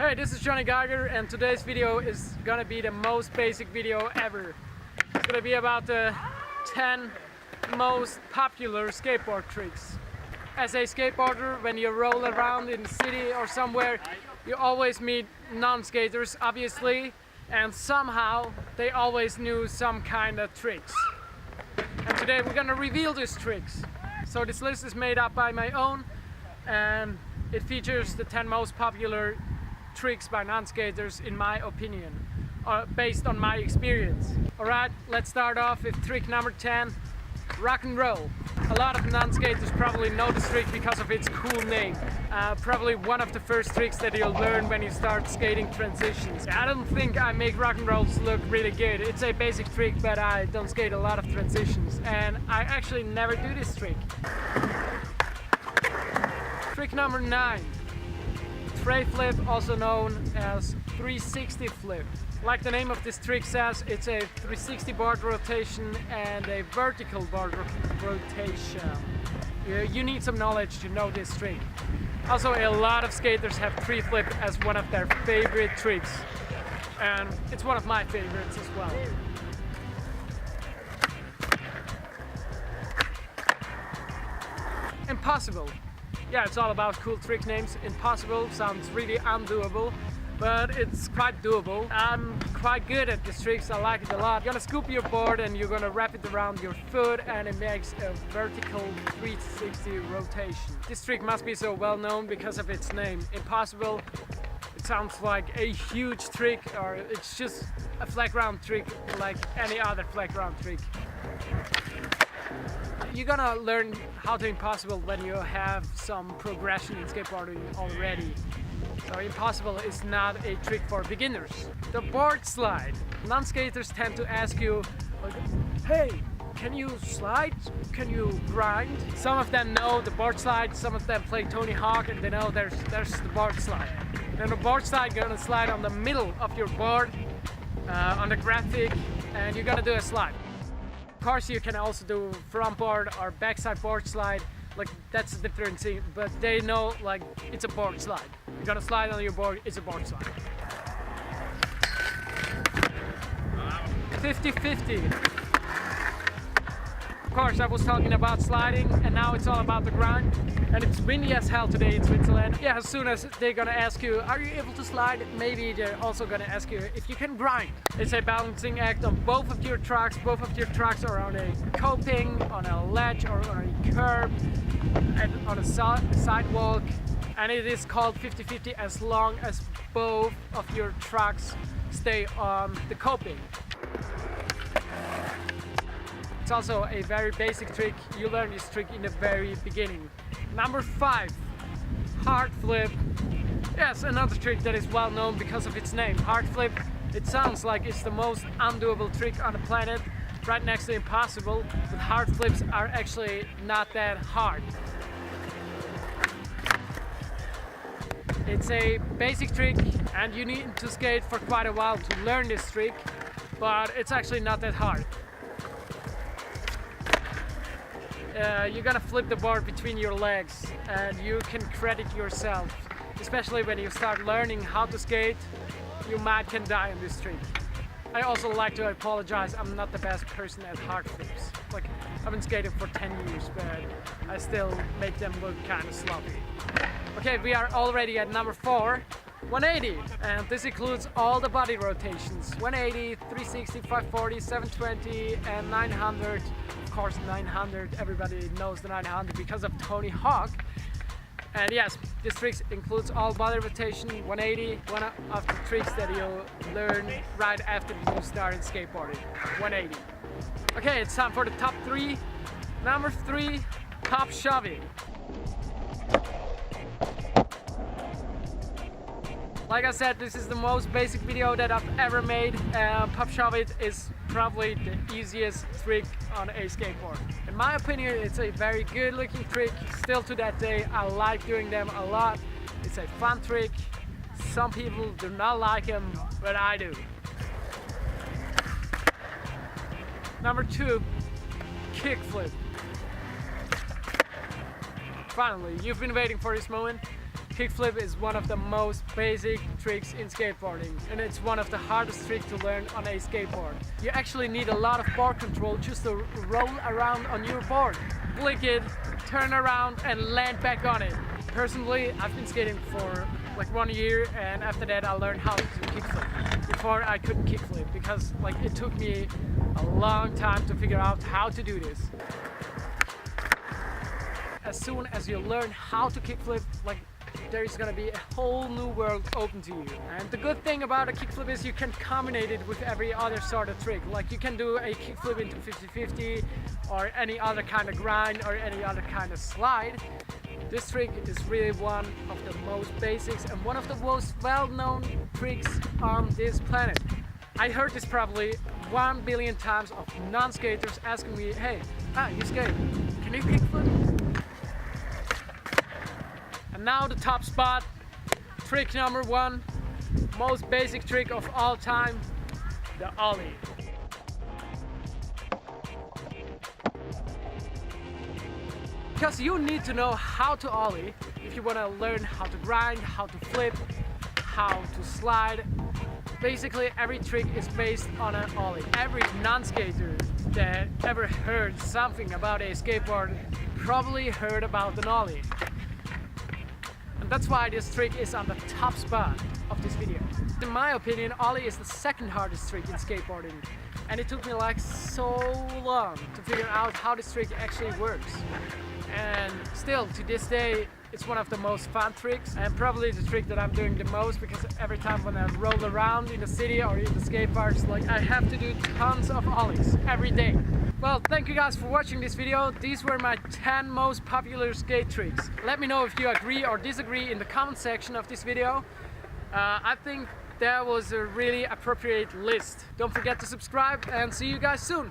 Hey, this is Johnny Geiger, and today's video is gonna be the most basic video ever. It's gonna be about the 10 most popular skateboard tricks. As a skateboarder, when you roll around in the city or somewhere, you always meet non-skaters, obviously, and somehow they always knew some kind of tricks. And today we're gonna reveal these tricks. So this list is made up by my own, and it features the 10 most popular tricks by non-skaters in my opinion, based on my experience. Alright, let's start off with trick number 10, rock and roll. A lot of non-skaters probably know this trick because of its cool name. Probably one of the first tricks that you'll learn when you start skating transitions. I don't think I make rock and rolls look really good. It's a basic trick, but I don't skate a lot of transitions, and I actually never do this trick. Trick number 9. Tray flip, also known as 360 flip. Like the name of this trick says, it's a 360 board rotation and a vertical board rotation. You need some knowledge to know this trick. Also, a lot of skaters have tray flip as one of their favorite tricks, and it's one of my favorites as well. Impossible. Yeah, it's all about cool trick names. Impossible sounds really undoable, but it's quite doable. I'm quite good at these tricks, I like it a lot. You're gonna scoop your board and you're gonna wrap it around your foot, and it makes a vertical 360 rotation. This trick must be so well known because of its name. Impossible. It sounds like a huge trick, or it's just a flat ground trick like any other flat ground trick. You're gonna learn how to impossible when you have some progression in skateboarding already. So impossible is not a trick for beginners. The board slide. Non-skaters tend to ask you, like, hey, can you slide? Can you grind? Some of them know the board slide, some of them play Tony Hawk and they know there's the board slide. Then the board slide, you're gonna slide on the middle of your board, on the graphic, and you're gonna do a slide. Of course, you can also do front board or backside board slide, like that's the difference, but they know like it's a board slide. You're gonna slide on your board, it's a board slide. 50-50. Of course, I was talking about sliding, and now it's all about the grind. And it's windy as hell today in Switzerland. Yeah, as soon as they're gonna ask you, are you able to slide? Maybe they're also gonna ask you if you can grind. It's a balancing act on both of your trucks. Both of your trucks are on a coping, on a ledge, or on a curb, and on a sidewalk. And it is called 50-50 as long as both of your trucks stay on the coping. It's also a very basic trick. You learn this trick in the very beginning. Number 5, hard flip. Yes, another trick that is well known because of its name. Hard flip, it sounds like it's the most undoable trick on the planet, right next to impossible, but hard flips are actually not that hard. It's a basic trick, and you need to skate for quite a while to learn this trick, but it's actually not that hard. You're gonna flip the board between your legs, and you can credit yourself. Especially when you start learning how to skate, you can die on this trick. I also like to apologize, I'm not the best person at hard flips. Like, I've been skating for 10 years, but I still make them look kind of sloppy. Okay, we are already at number 4, 180, and this includes all the body rotations. 180, 360, 540, 720, and 900. Of course, 900, everybody knows the 900 because of Tony Hawk. And yes, this trick includes all body rotation. 180, one of the tricks that you'll learn right after you start in skateboarding. 180. Okay, it's time for the top 3. Number 3, pop shoving. Like I said, this is the most basic video that I've ever made. Pop shove it is probably the easiest trick on a skateboard. In my opinion, it's a very good looking trick. Still to that day, I like doing them a lot. It's a fun trick. Some people do not like them, but I do. Number 2, kickflip. Finally, you've been waiting for this moment. Kickflip is one of the most basic tricks in skateboarding, and it's one of the hardest tricks to learn on a skateboard. You actually need a lot of board control just to roll around on your board. Flick it, turn around and land back on it. Personally, I've been skating for like 1 year, and after that I learned how to kickflip. Before I couldn't kickflip because like it took me a long time to figure out how to do this. As soon as you learn how to kickflip, like there is gonna be a whole new world open to you. And the good thing about a kickflip is you can combine it with every other sort of trick. Like you can do a kickflip into 50-50 or any other kind of grind or any other kind of slide. This trick is really one of the most basics and one of the most well-known tricks on this planet. I heard this probably 1 billion times of non-skaters asking me, hey, you skate, can you kickflip? And now the top spot, trick number 1, most basic trick of all time, the ollie. Because you need to know how to ollie if you want to learn how to grind, how to flip, how to slide. Basically every trick is based on an ollie. Every non-skater that ever heard something about a skateboard probably heard about an ollie. And that's why this trick is on the top spot of this video. In my opinion, ollie is the second hardest trick in skateboarding. And it took me like so long to figure out how this trick actually works. And still to this day it's one of the most fun tricks and probably the trick that I'm doing the most, because every time when I roll around in the city or in the skate parks, like I have to do tons of ollies every day. Well, thank you guys for watching this video. These were my 10 most popular skate tricks. Let me know if you agree or disagree in the comment section of this video. I think that was a really appropriate list. Don't forget to subscribe and see you guys soon.